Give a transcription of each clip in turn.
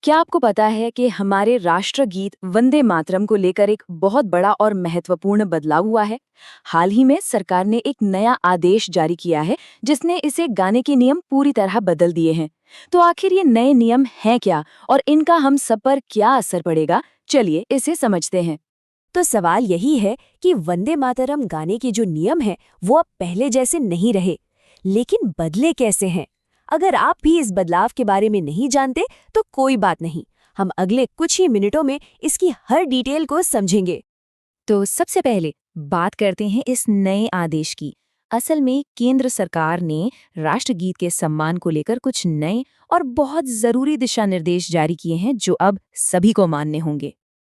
क्या आपको पता है कि हमारे राष्ट्रगीत वंदे मातरम को लेकर एक बहुत बड़ा और महत्वपूर्ण बदलाव हुआ है? हाल ही में सरकार ने एक नया आदेश जारी किया है जिसने इसे गाने के नियम पूरी तरह बदल दिए हैं। तो आखिर ये नए नियम हैं क्या और इनका हम सब पर क्या असर पड़ेगा? चलिए इसे समझते हैं। तो सवाल यही है कि वंदे मातरम गाने के जो नियम हैं वो अब पहले जैसे नहीं रहे, लेकिन बदले कैसे हैं? अगर आप भी इस बदलाव के बारे में नहीं जानते तो कोई बात नहीं, हम अगले कुछ ही मिनटों में इसकी हर डिटेल को समझेंगे। तो सबसे पहले बात करते हैं इस नए आदेश की। असल में केंद्र सरकार ने राष्ट्रगीत के सम्मान को लेकर कुछ नए और बहुत जरूरी दिशा निर्देश जारी किए हैं जो अब सभी को मान्य होंगे।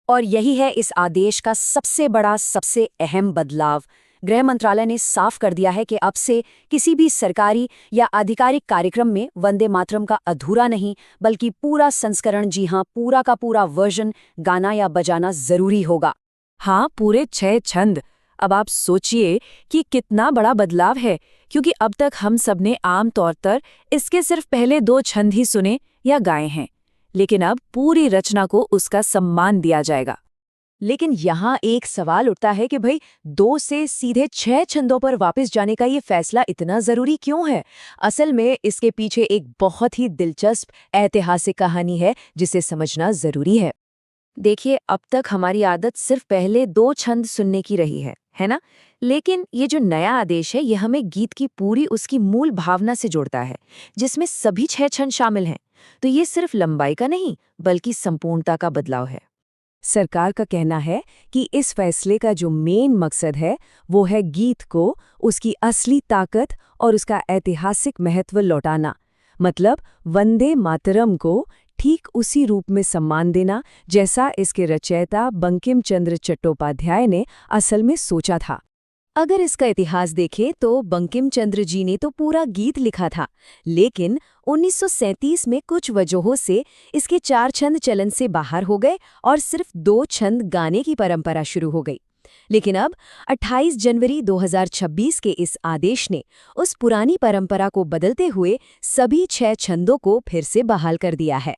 और यही है इस आदेश का सबसे बड़ा, सबसे अहम बदलाव। गृह मंत्रालय ने साफ कर दिया है कि अब से किसी भी सरकारी या आधिकारिक कार्यक्रम में वंदे मातरम का अधूरा नहीं बल्कि पूरा संस्करण, जी हाँ, पूरा का पूरा वर्जन गाना या बजाना जरूरी होगा। हाँ, पूरे 6 छंद। अब आप सोचिए कि कितना बड़ा बदलाव है, क्योंकि अब तक हम सबने आम तौर पर इसके सिर्फ पहले 2 छंद ही सुने या गाए हैं, लेकिन अब पूरी रचना को उसका सम्मान दिया जाएगा। लेकिन यहाँ एक सवाल उठता है कि भाई 2 से सीधे 6 छंदों पर वापस जाने का ये फैसला इतना जरूरी क्यों है? असल में इसके पीछे एक बहुत ही दिलचस्प ऐतिहासिक कहानी है जिसे समझना जरूरी है। देखिए, अब तक हमारी आदत सिर्फ पहले 2 छंद सुनने की रही है ना? लेकिन ये जो नया आदेश है, ये हमें गीत की पूरी उसकी मूल भावना से जोड़ता है, जिसमें सभी 6 छंद शामिल हैं। तो ये सिर्फ लंबाई का नहीं, बल्कि संपूर्णता का बदलाव है। सरकार का कहना है कि इस फैसले का जो मेन मकसद है वो है गीत को उसकी असली ताकत और उसका ऐतिहासिक महत्व लौटाना। मतलब वंदे मातरम को ठीक उसी रूप में सम्मान देना जैसा इसके रचयिता बंकिम चंद्र चट्टोपाध्याय ने असल में सोचा था। अगर इसका इतिहास देखें तो बंकिम चंद्र जी ने तो पूरा गीत लिखा था, लेकिन 1937 में कुछ वजहों से इसके 4 छंद चलन से बाहर हो गए और सिर्फ 2 छंद गाने की परंपरा शुरू हो गई। लेकिन अब 28 जनवरी 2026 के इस आदेश ने उस पुरानी परंपरा को बदलते हुए सभी 6 छंदों को फिर से बहाल कर दिया है।